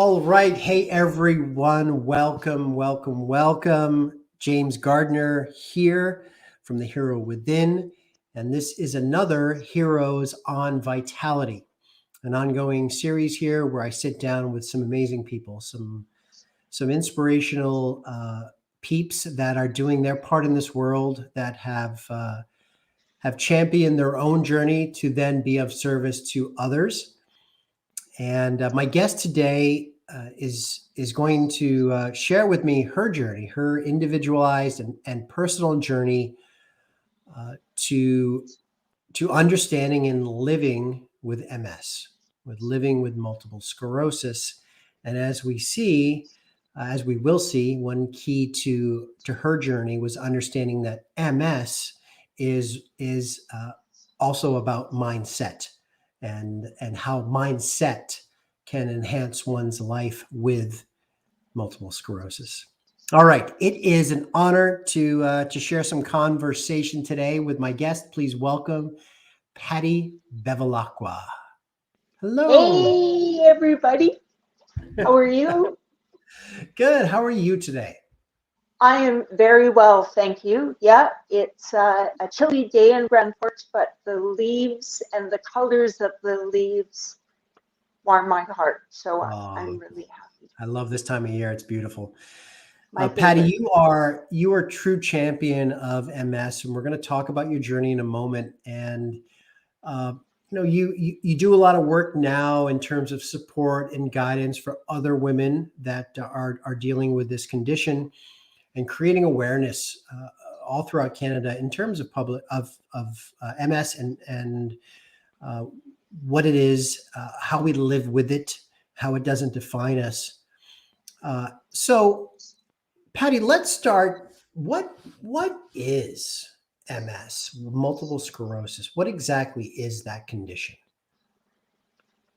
All right. Hey, everyone. Welcome, welcome, welcome. James Gardner here from The Hero Within. And this is another Heroes on Vitality, an ongoing series here where I sit down with some amazing people, some inspirational peeps that are doing their part in this world, that have championed their own journey to then be of service to others. And my guest today is going to share with me her journey, her individualized and personal journey to understanding and living with MS, with living with multiple sclerosis. And as we see, as we will see, one key to her journey was understanding that MS is also about mindset and how mindset can enhance one's life with multiple sclerosis. All right, it is an honor to share some conversation today with my guest. Please welcome Patti Bevilacqua. Hello. Hey, everybody. How are you? Good. How are you today? I am very well, thank you. Yeah, it's a chilly day in Brantford, but the leaves and the colors of the leaves warm my heart. So I'm really happy. I love this time of year. It's beautiful. My Patti, favorite. you are true champion of MS, and we're going to talk about your journey in a moment. And you do a lot of work now in terms of support and guidance for other women that are dealing with this condition, and creating awareness all throughout Canada in terms of MS and what it is, how we live with it, how it doesn't define us. So, Patti, let's start. What is MS, multiple sclerosis? What exactly is that condition?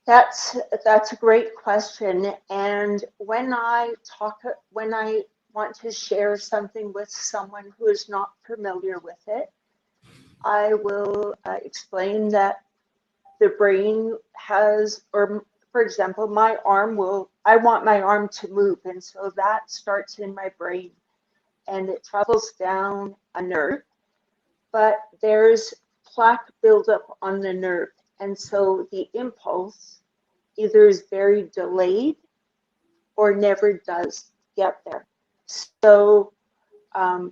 That's a great question. And when I want to share something with someone who is not familiar with it, I will explain that the brain has, or for example, I want my arm to move. And so that starts in my brain and it travels down a nerve, but there's plaque buildup on the nerve. And so the impulse either is very delayed or never does get there. So I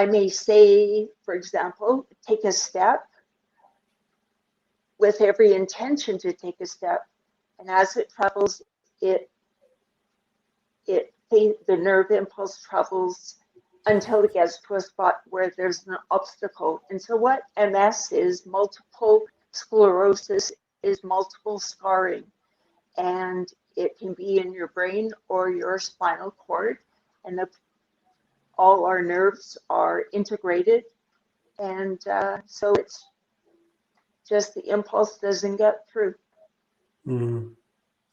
may say, for example, take a step with every intention to take a step. And as it travels, the nerve impulse travels until it gets to a spot where there's an obstacle. And so what MS is, multiple sclerosis, is multiple scarring. And it can be in your brain or your spinal cord. And all our nerves are integrated. And so it's just the impulse doesn't get through. Mm.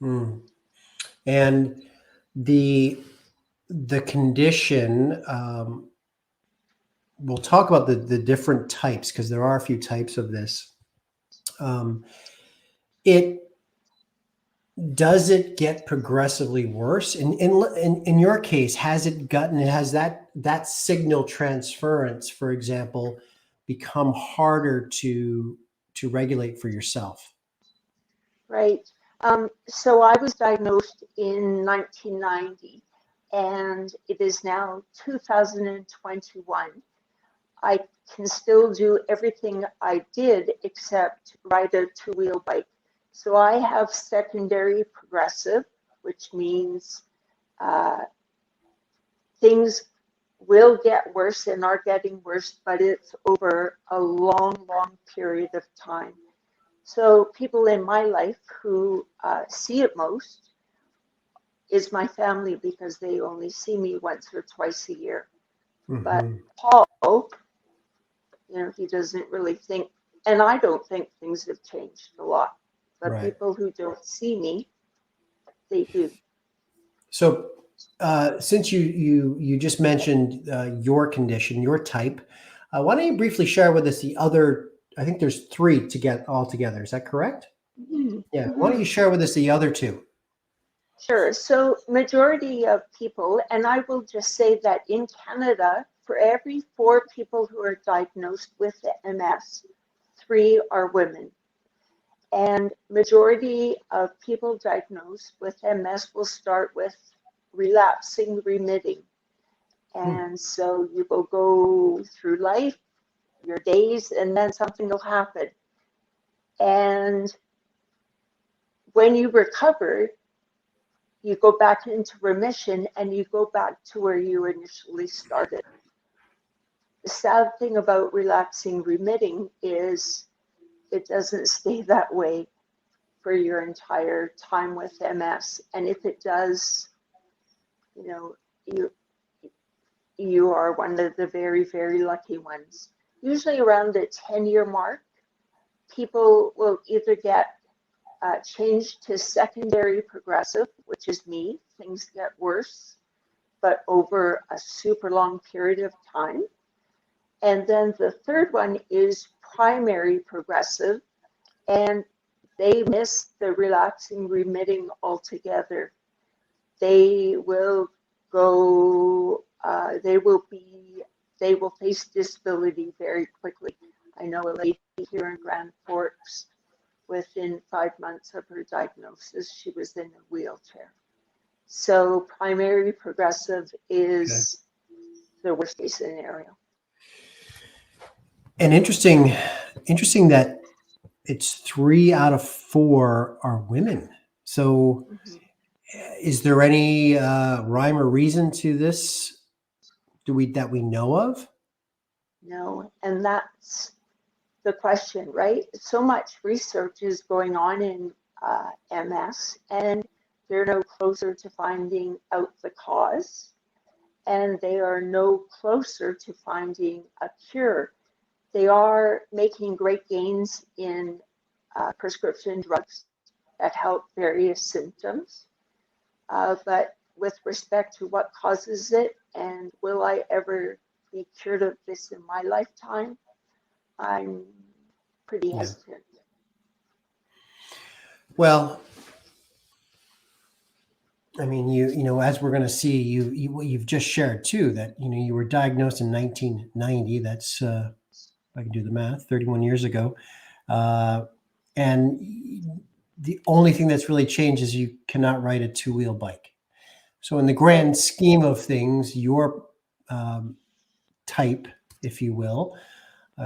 Mm. And the condition, we'll talk about the different types, because there are a few types of this. Does it get progressively worse? In your case, has that signal transference, for example, become harder to regulate for yourself? Right. So I was diagnosed in 1990, and it is now 2021. I can still do everything I did except ride a two-wheel bike. So I have secondary progressive, which means things will get worse and are getting worse, but it's over a long, long period of time. So people in my life who see it most is my family, because they only see me once or twice a year. Mm-hmm. But Paul, he doesn't really think, and I don't think things have changed a lot. But right. People who don't see me, they do. So since you just mentioned your condition, your type, why don't you briefly share with us the other? I think there's 3 to get all together. Is that correct? Mm-hmm. Yeah. Why don't you share with us the other 2? Sure. So majority of people, and I will just say that in Canada, for every 4 people who are diagnosed with MS, 3 are women. And majority of people diagnosed with MS will start with relapsing remitting. And so you will go through life, your days, and then something will happen. And when you recover, you go back into remission and you go back to where you initially started. The sad thing about relapsing remitting is it doesn't stay that way for your entire time with MS. And if it does, you know, you are one of the very, very lucky ones. Usually around the 10-year mark, people will either get changed to secondary progressive, which is me. Things get worse, but over a super long period of time. And then the third one is primary progressive, and they miss the relapsing remitting altogether. They will go, they will face disability very quickly. I know a lady here in Grand Forks, within 5 months of her diagnosis, she was in a wheelchair. So primary progressive is the worst case scenario. And interesting that it's 3 out of 4 are women. So is there any rhyme or reason to this that we know of? No, and that's the question, right? So much research is going on in MS, and they're no closer to finding out the cause, and they are no closer to finding a cure. They are making great gains in prescription drugs that help various symptoms, but with respect to what causes it and will I ever be cured of this in my lifetime, I'm pretty hesitant. Well, I mean, you know, as we're going to see, what you've just shared too, that you were diagnosed in 1990. That's if I can do the math, 31 years ago, and the only thing that's really changed is you cannot ride a 2-wheel bike. So, in the grand scheme of things, your type, if you will,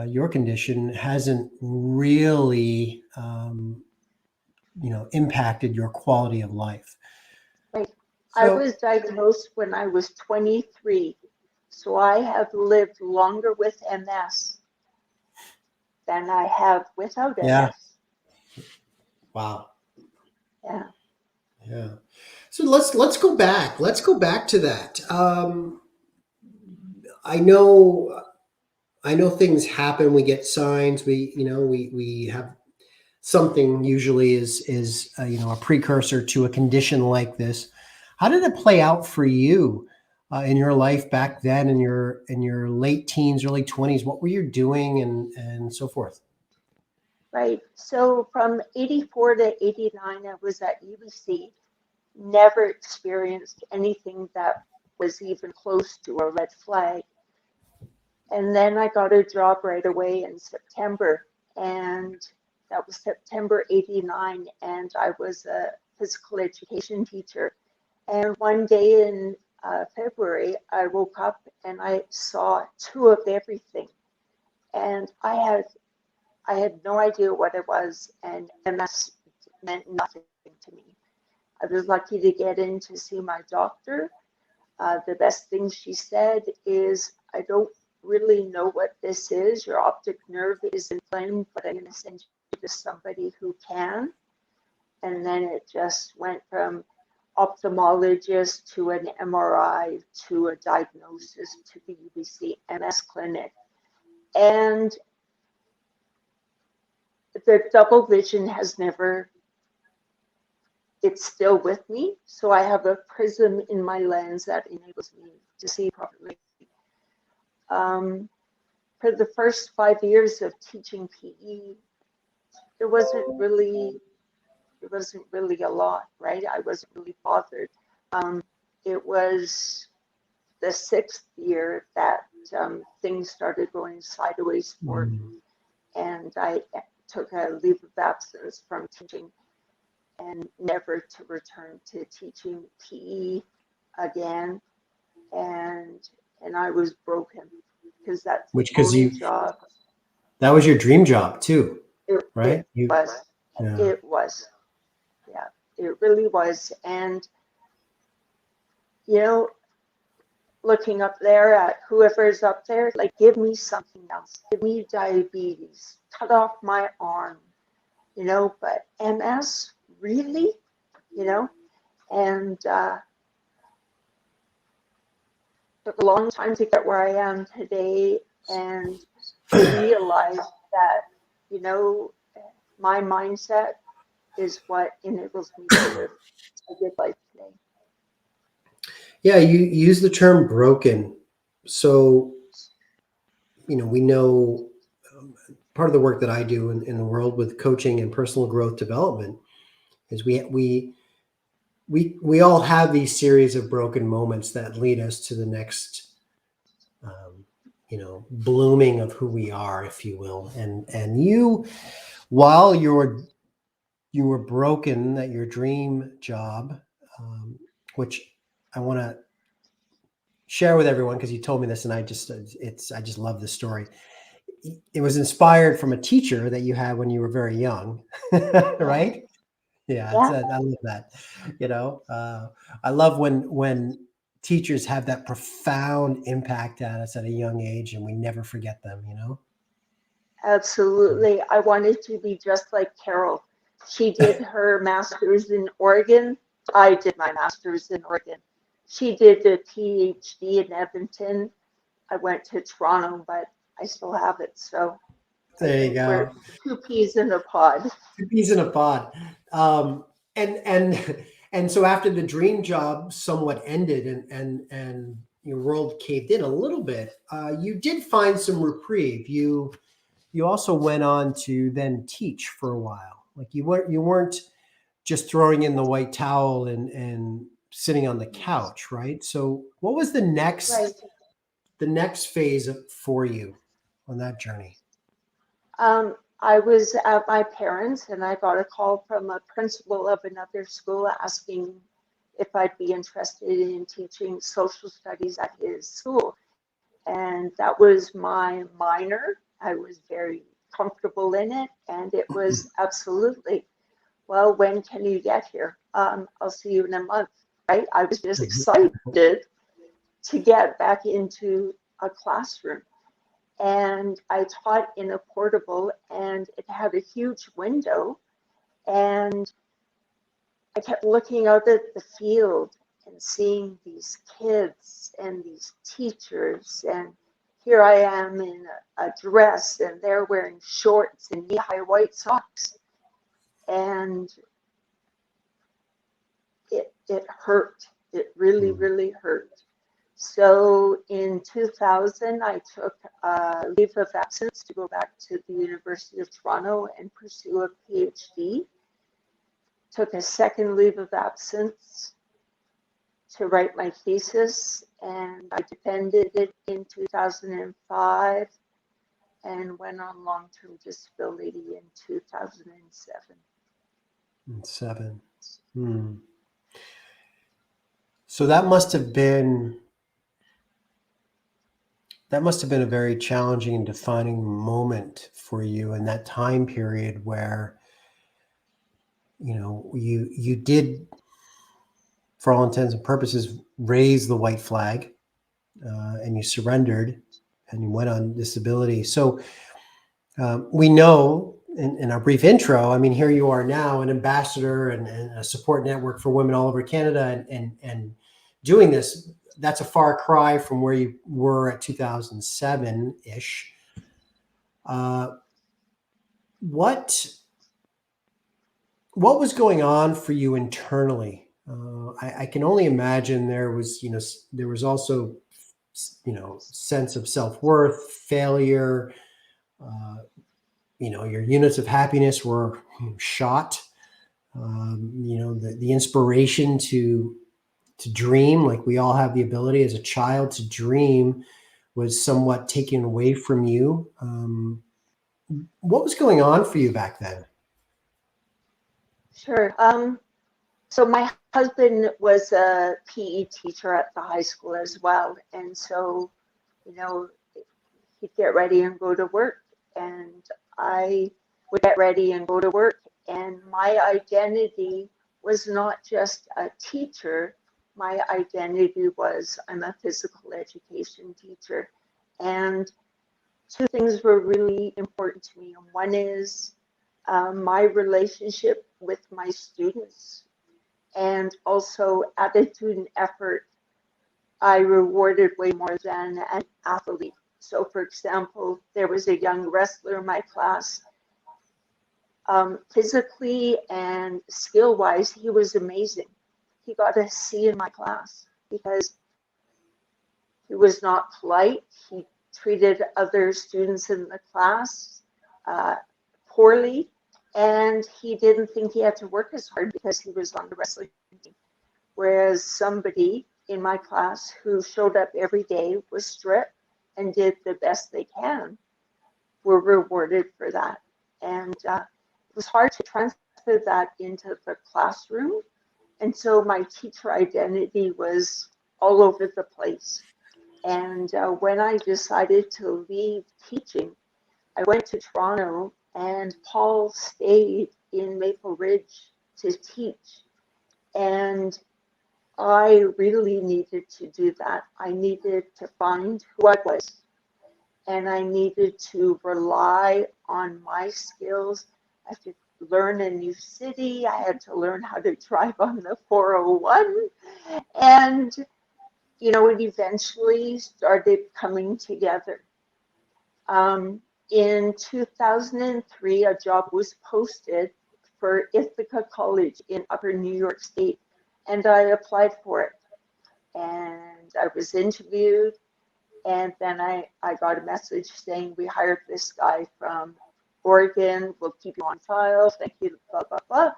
your condition hasn't really, impacted your quality of life. Right. So, I was diagnosed when I was 23, so I have lived longer with MS than I have without yeah, MS. wow, Yeah. yeah. So let's go back. Let's go back to that. I know things happen. We get signs. We have something usually is a precursor to a condition like this. How did it play out for you in your life back then, in your late teens, early 20s? What were you doing and so forth? Right. So from 84 to 89, I was at UBC, never experienced anything that was even close to a red flag. And then I got a job right away in September, and that was September 89, and I was a physical education teacher. And one day in February, I woke up and I saw 2 of everything. And I had no idea what it was, and MS meant nothing to me. I was lucky to get in to see my doctor. The best thing she said is, I don't really know what this is. Your optic nerve is inflamed, but I'm going to send you to somebody who can. And then it just went from ophthalmologist to an MRI to a diagnosis to the UBC MS clinic. And the double vision has never, it's still with me. So I have a prism in my lens that enables me to see properly. For the first 5 years of teaching PE, there wasn't really really a lot, right? I wasn't really bothered. It was the 6th year that things started going sideways for me, and I took a leave of absence from teaching and never to return to teaching PE again. And I was broken because that's the only job. That was your dream job too, right? It was. Yeah. It was. Yeah, it really was. And, you know, looking up there at whoever's up there, like, give me something else. Give me diabetes. Cut off my arm. You know, but MS, really? You know? And took a long time to get where I am today, and realize that, you know, my mindset is what enables me to live a good life today. Yeah, you use the term broken. So, you know, we know part of the work that I do in the world with coaching and personal growth development is we all have these series of broken moments that lead us to the next you know, blooming of who we are, if you will. And you, while you were broken at your dream job, which I want to share with everyone because you told me this, and I just love this story. It was inspired from a teacher that you had when you were very young, right? Yeah, I love that. You know, I love when teachers have that profound impact on us at a young age, and we never forget them. You know. Absolutely, I wanted to be just like Carol. She did her master's in Oregon. I did my master's in Oregon. She did a PhD in Edmonton. I went to Toronto, but I still have it. So there you go. We're 2 peas in a pod. 2 peas in a pod. And so after the dream job somewhat ended and your world caved in a little bit, you did find some reprieve. You also went on to then teach for a while. Like you weren't just throwing in the white towel and sitting on the couch, right? So what was the next phase for you on that journey? I was at my parents' and I got a call from a principal of another school asking if I'd be interested in teaching social studies at his school. And that was my minor. I was very comfortable in it, and it was absolutely, well, when can you get here? I'll see you in a month, right? I was just excited to get back into a classroom. And I taught in a portable, and it had a huge window, and I kept looking out at the field and seeing these kids and these teachers, and here I am in a dress and they're wearing shorts and knee-high white socks, and it hurt. It really, really hurt. So in 2000, I took a leave of absence to go back to the University of Toronto and pursue a PhD. Took a second leave of absence to write my thesis, and I defended it in 2005 and went on long-term disability in 2007. So that must have been a very challenging and defining moment for you in that time period where, you know, you did, for all intents and purposes, raise the white flag, and you surrendered and you went on disability. So we know in our brief intro, I mean, here you are now, an ambassador and a support network for women all over Canada, and doing this. That's a far cry from where you were at 2007-ish. What was going on for you internally? I can only imagine there was also, sense of self-worth, failure. Your units of happiness were shot. the inspiration to dream, like we all have the ability as a child to dream, was somewhat taken away from you. What was going on for you back then? Sure. So my husband was a PE teacher at the high school as well. And so, you know, he'd get ready and go to work. And I would get ready and go to work. And my identity was not just a teacher. My identity was I'm a physical education teacher. And two things were really important to me. And one is my relationship with my students, and also attitude and effort. I rewarded way more than an athlete. So, for example, there was a young wrestler in my class. Physically and skill-wise, he was amazing. He got a C in my class because he was not polite. He treated other students in the class poorly, and he didn't think he had to work as hard because he was on the wrestling team. Whereas somebody in my class who showed up every day, was strict, and did the best they can, were rewarded for that. And it was hard to transfer that into the classroom. And so my teacher identity was all over the place. And when I decided to leave teaching, I went to Toronto, and Paul stayed in Maple Ridge to teach. And I really needed to do that. I needed to find who I was, and I needed to rely on my skills. I had to learn a new city. I had to learn how to drive on the 401. And, it eventually started coming together. In 2003, a job was posted for Ithaca College in Upper New York State, and I applied for it. And I was interviewed, and then I got a message saying, we hired this guy from Oregon, we'll keep you on file, thank you, blah, blah, blah.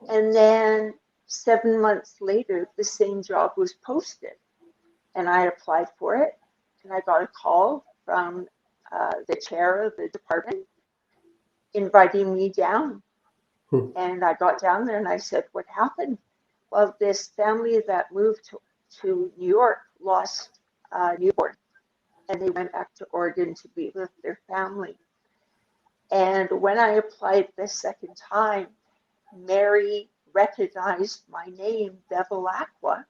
And then 7 months later, the same job was posted, and I applied for it, and I got a call from the chair of the department inviting me down. And I got down there and I said, what happened? Well, this family that moved to New York lost a newborn, and they went back to Oregon to be with their family. And when I applied the second time, Mary recognized my name, Bevilacqua,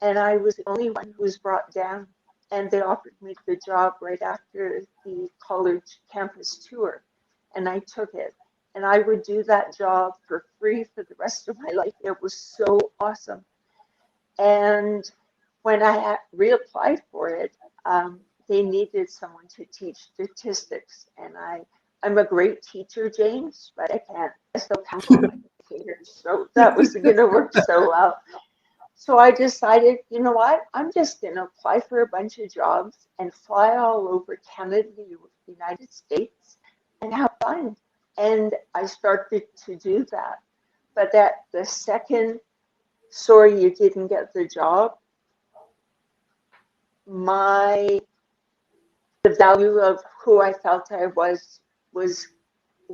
and I was the only one who was brought down. And they offered me the job right after the college campus tour, and I took it. And I would do that job for free for the rest of my life. It was so awesome. And when I reapplied for it, they needed someone to teach statistics. And I'm a great teacher, James, but I still count on my fingers. So that wasn't going to work so well. So I decided, you know what, I'm just going to apply for a bunch of jobs and fly all over Canada, the United States, and have fun. And I started to do that. But at the second, sorry, you didn't get the job, the value of who I felt I was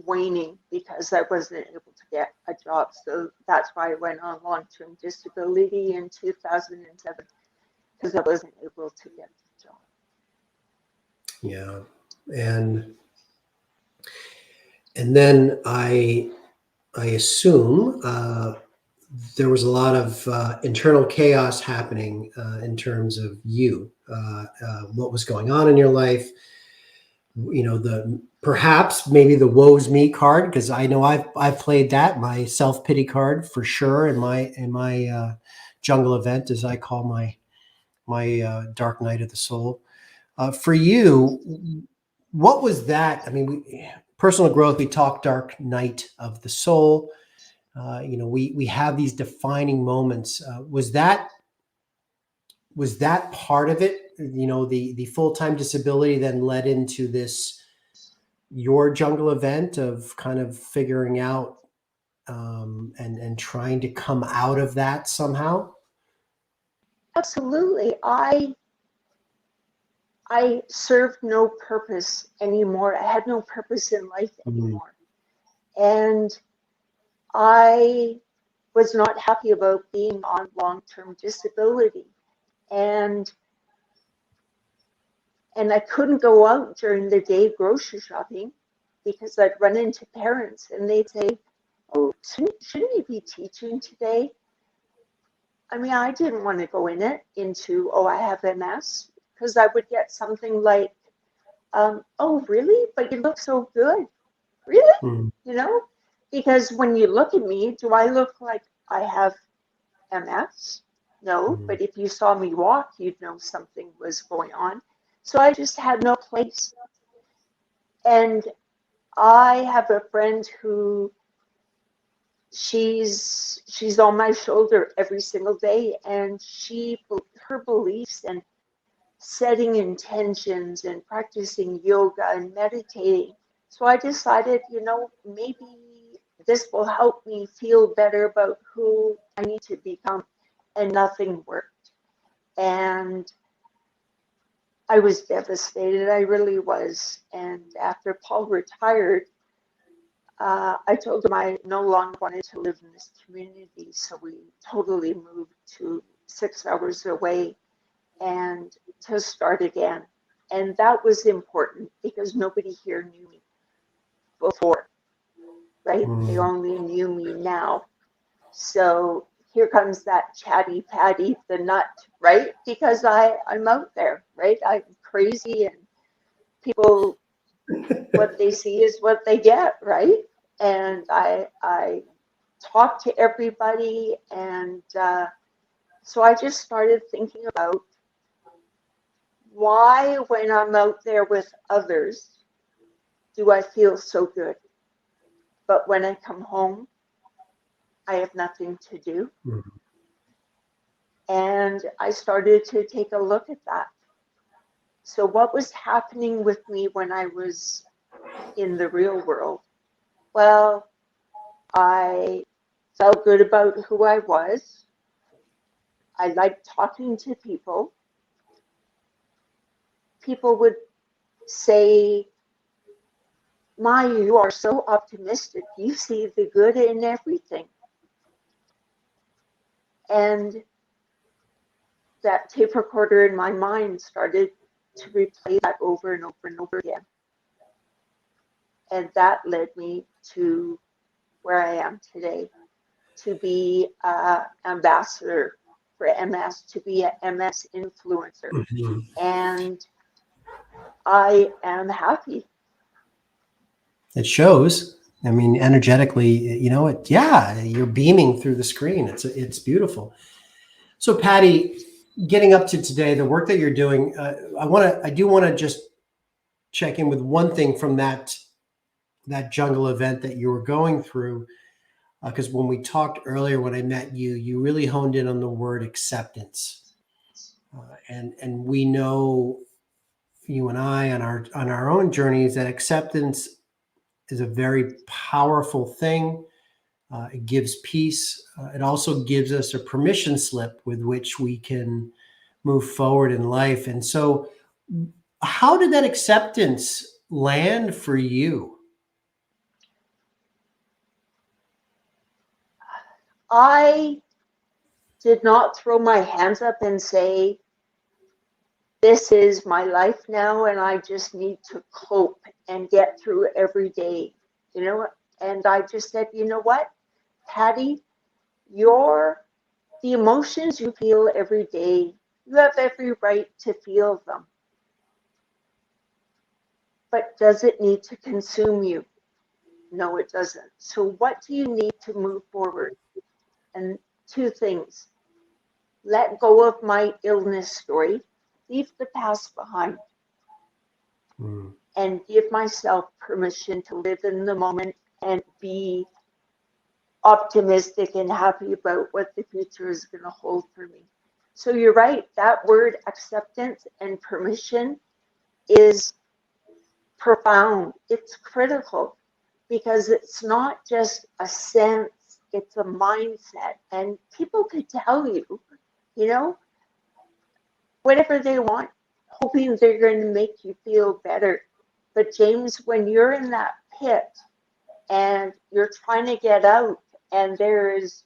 waning because I wasn't able to get a job. So that's why I went on long-term disability in 2007, because I wasn't able to get the job. Yeah. And then I assume there was a lot of internal chaos happening in terms of you, what was going on in your life. Perhaps maybe the woe's me card, because I know I've played that, my self-pity card for sure in my jungle event, as I call my dark night of the soul. For you, what was that? I mean, personal growth, we talk dark night of the soul. We have these defining moments. Was that part of it? The full-time disability then led into your jungle event of kind of figuring out and trying to come out of that somehow? Absolutely. I served no purpose anymore. I had no purpose in life Mm, anymore. And I was not happy about being on long-term disability. And I couldn't go out during the day grocery shopping because I'd run into parents and they'd say, "Oh, shouldn't you be teaching today?" I mean, I didn't want to go into, "Oh, I have MS," because I would get something like, "Oh, really? But you look so good." Really? mm, You know? Because when you look at me, do I look like I have MS? No, mm, but if you saw me walk, you'd know something was going on. So I just had no place. And I have a friend who she's on my shoulder every single day, and her beliefs and setting intentions and practicing yoga and meditating. So I decided, maybe this will help me feel better about who I need to become. And nothing worked. And I was devastated. I really was. And after Paul retired, I told him I no longer wanted to live in this community. So we totally moved to 6 hours away and to start again. And that was important because nobody here knew me before, right? They mm. only knew me now. So here comes that chatty Patty the nut, right? Because I'm out there, right? I'm crazy and people, what they see is what they get, right? And I talk to everybody. And so I just started thinking about why, when I'm out there with others, do I feel so good? But when I come home, I have nothing to do. Mm. And I started to take a look at that. So, what was happening with me when I was in the real world? Well, I felt good about who I was. I liked talking to people. People would say, "My, you are so optimistic. You see the good in everything." And that tape recorder in my mind started to replay that over and over and over again. And that led me to where I am today, to be an ambassador for MS, to be an MS influencer. Mhm. And I am happy. It shows. I mean, energetically, yeah, you're beaming through the screen. It's beautiful. So, Patti, getting up to today, the work that you're doing, I do want to just check in with one thing from that jungle event that you were going through, because when we talked earlier, when I met you, you really honed in on the word acceptance, and we know, you and I, on our own journeys, that acceptance is a very powerful thing. It gives peace. It also gives us a permission slip with which we can move forward in life. And so, how did that acceptance land for you? I did not throw my hands up and say, "This is my life now, and I just need to cope and get through every day." You know, and I just said, "You know what, Patti, the emotions you feel every day, you have every right to feel them. But does it need to consume you? No, it doesn't. So what do you need to move forward?" And two things: let go of my illness story, leave the past behind, Mm, and give myself permission to live in the moment and be optimistic and happy about what the future is going to hold for me. So you're right, that word acceptance and permission is profound. It's critical because it's not just a sense it's a mindset. And people could tell you, you know, whatever they want, hoping they're going to make you feel better. But James, when you're in that pit and you're trying to get out and there is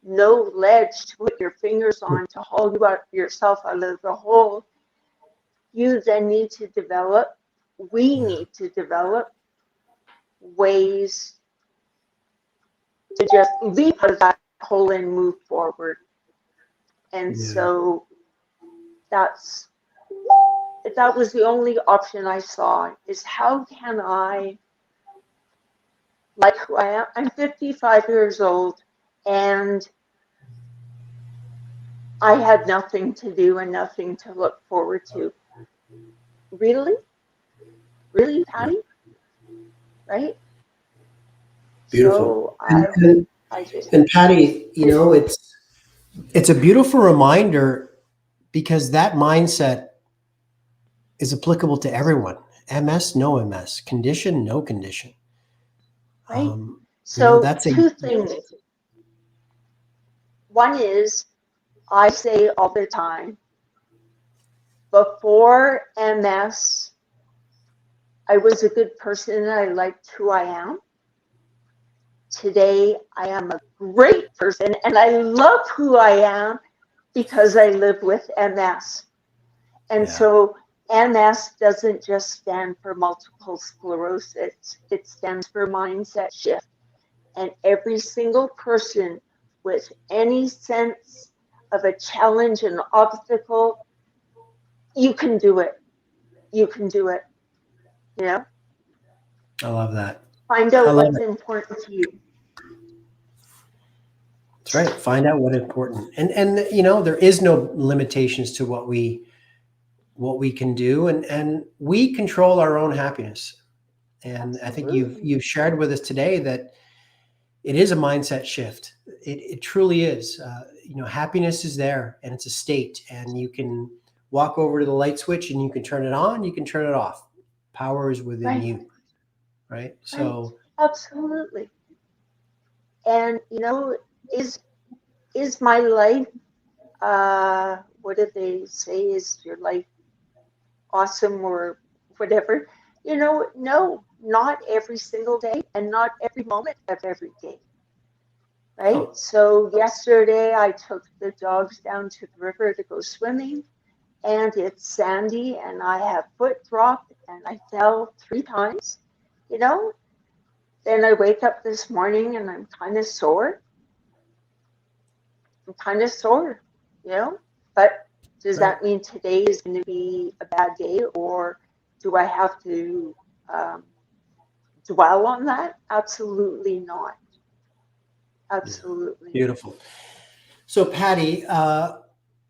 no ledge to put your fingers on to haul you out yourself out of the hole, you then need to develop, we need to develop ways to just leap out of that hole and move forward. And so that was the only option I saw, is how can I, like who I am, I'm 55 years old and I had nothing to do and nothing to look forward to. Really? Really, Patti? Right? Beautiful. So And Patti, you know, it's a beautiful reminder, because that mindset is applicable to everyone. MS, no MS, condition, no condition. right. So So two things. One is, I say all the time, before MS, I was a good person and I liked who I am. Today, I am a great person and I love who I am because I live with MS. And so MS doesn't just stand for multiple sclerosis, it stands for mindset shift. And every single person with any sense of a challenge, an obstacle, you can do it. You can do it. You know? I love that. Find out what's important to you. That's right. Find out what's important. And you know, there is no limitations to what we can do, and we control our own happiness. And I think you've shared with us today that it is a mindset shift. It truly is. You know, happiness is there, and it's a state, and you can walk over to the light switch and you can turn it on, you can turn it off. Power is within you, right? So absolutely. And you know, is my life, what do they say, is your life awesome or whatever? You know, no, not every single day and not every moment of every day. Right? So yesterday I took the dogs down to the river to go swimming, and it's sandy and I have foot drop and I fell 3 times, you know? Then I wake up this morning and I'm kind of sore. You know? But does that mean today is going to be a bad day, or do I have to dwell on that? Absolutely not. Absolutely. Beautiful. So Patti,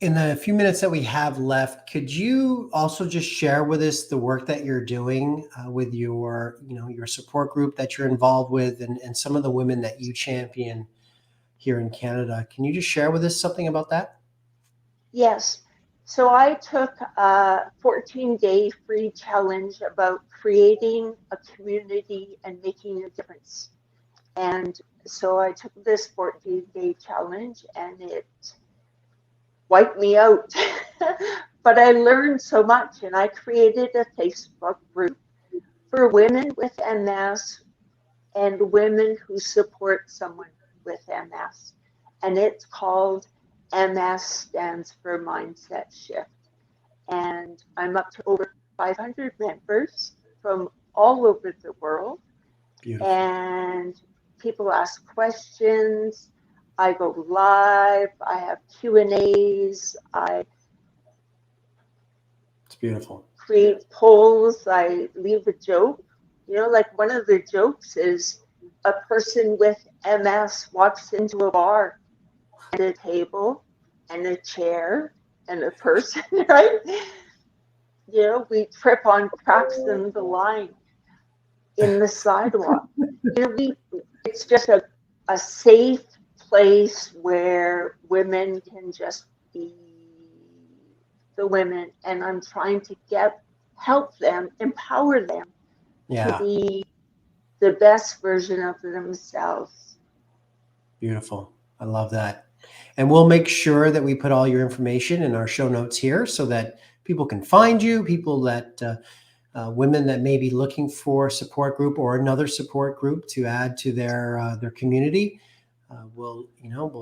in the few minutes that we have left, could you also just share with us the work that you're doing with your, you know, your support group that you're involved with, and some of the women that you champion here in Canada? Can you just share with us something about that? Yes. So I took a 14-day free challenge about creating a community and making a difference. And so I took this 14-day challenge and it wiped me out. But I learned so much, and I created a Facebook group for women with MS and women who support someone with MS. And it's called MS Stands for Mindset Shift. And I'm up to over 500 members from all over the world. Beautiful. And people ask questions. I go live. I have Q&As. It's beautiful. Create polls. I leave a joke. You know, like one of the jokes is a person with MS walks into a bar and a table and a chair and a person, right? You know, we trip on cracks in the line in the sidewalk. You know, it's just a safe place where women can just be the women, and I'm trying to help them, empower them to be the best version of themselves. Beautiful. I love that. And we'll make sure that we put all your information in our show notes here so that people can find you, people that women that may be looking for a support group or another support group to add to their community. We'll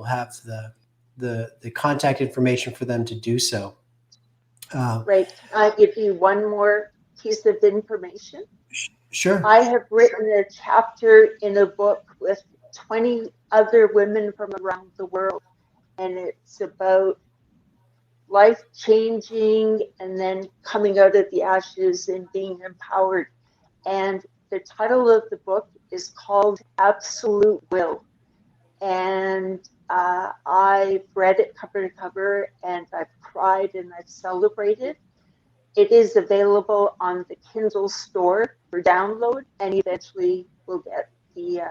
have the contact information for them to do so. Right. Can I give you one more piece of information? Sure. I have written a chapter in a book with 20 other women from around the world, and it's about life changing and then coming out of the ashes and being empowered. And the title of the book is called Absolute Will. And I've read it cover to cover, and I've cried and I've celebrated. It is available on the Kindle store for download, and eventually we'll get the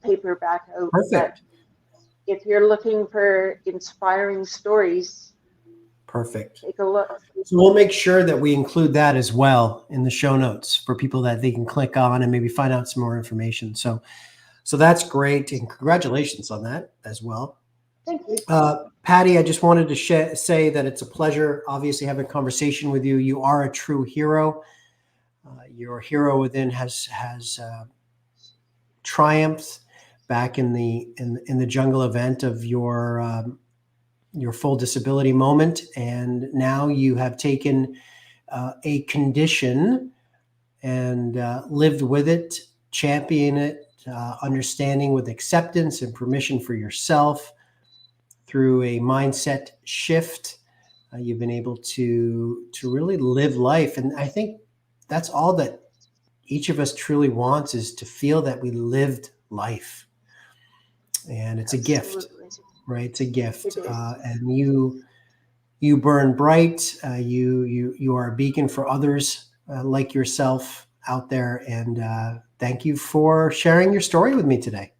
paperback out. Perfect. But if you're looking for inspiring stories, Perfect. take a look. So we'll make sure that we include that as well in the show notes for people that they can click on and maybe find out some more information. So that's great, and congratulations on that as well. Thank you. Patti, I just wanted to say that it's a pleasure, obviously, having a conversation with you. You are a true hero. Your hero within has triumphed back in the jungle event of your full disability moment, and now you have taken a condition and lived with it, champion it, understanding with acceptance and permission for yourself. Through a mindset shift, you've been able to really live life. And I think that's all that each of us truly wants, is to feel that we lived life. And it's Absolutely. a gift, right? It's a gift. It is. And you burn bright. You are a beacon for others like yourself out there. And thank you for sharing your story with me today.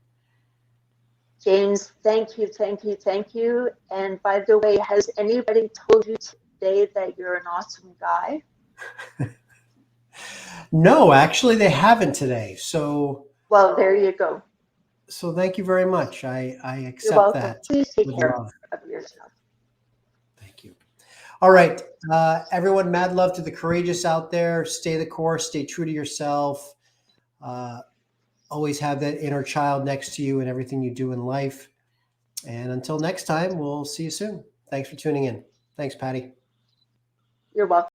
James, thank you, thank you, thank you. And by the way, has anybody told you today that you're an awesome guy? No, actually, they haven't today. So, well, there you go. So thank you very much. I accept You're welcome. that. Please take with care love. of yourself. Thank you. All right, everyone, mad love to the courageous out there. Stay the course, stay true to yourself. Always have that inner child next to you in everything you do in life. And until next time, we'll see you soon. Thanks for tuning in. Thanks, Patti. You're welcome.